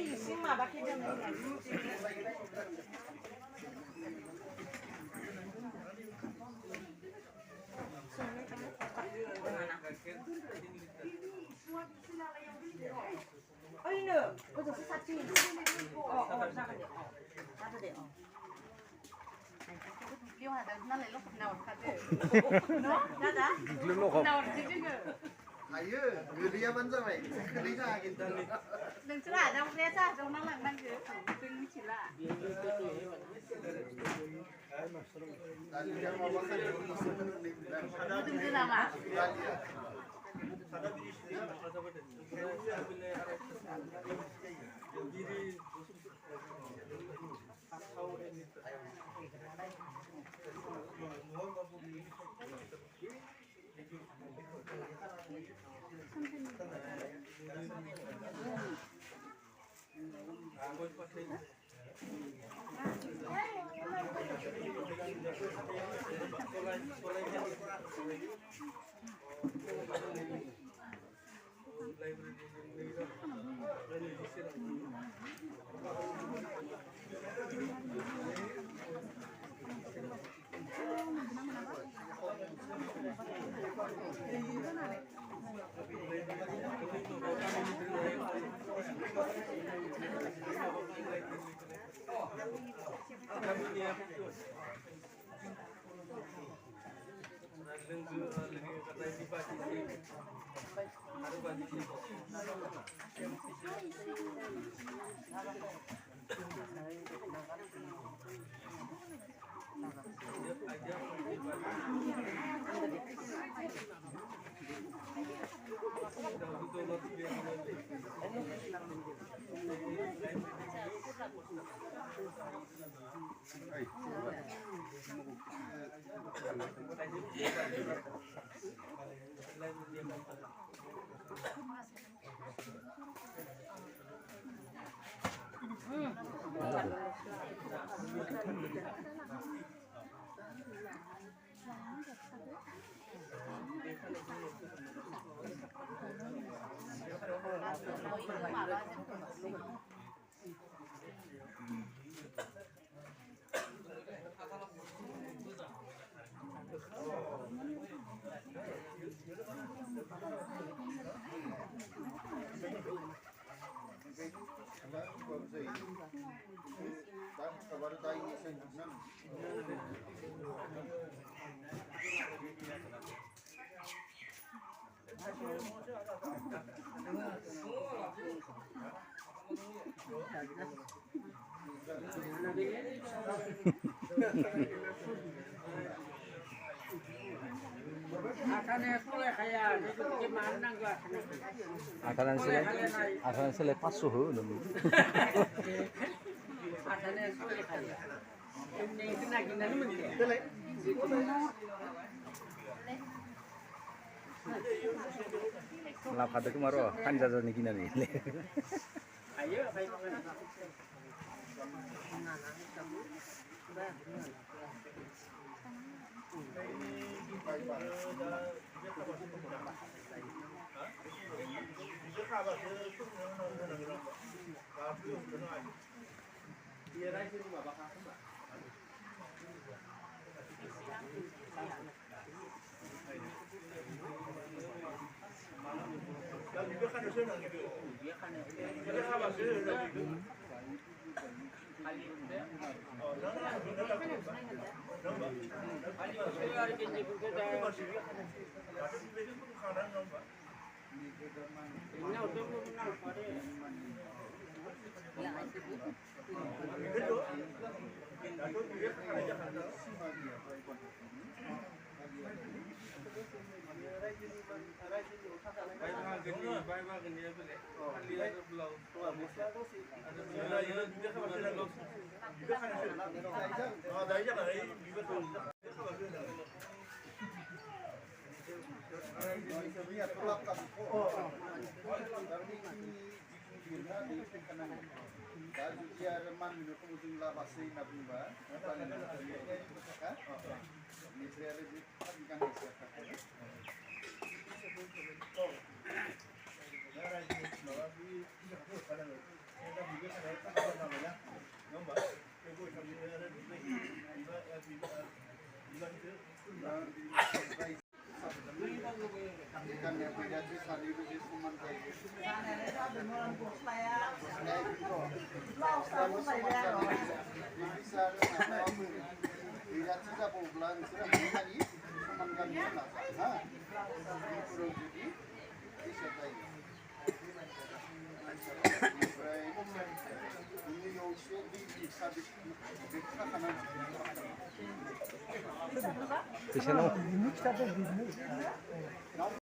이승 마바퀴 좀 어이는 그저 사치 사가대 사가대 nó lại lúc nào nó đã nào chứ chứ ayo gelia banza mai gelia gitu đừng chỉ là đâu ra ra trong nó là mang cái đừng chỉ là tadi dia mau makan đừng chỉ là mà baru tahu sen Akalan sila paso ho naman. Lapad ko maro kan jaja ni kinani. Ayo kayo Ikannya berarti saling lebih sumber kayu. Bisa lihat kita pulang sudah lagi sumber kayu lah. Hah? Kurang jadi bisa kayu. Ini yoshe di bisa kanan. Bisa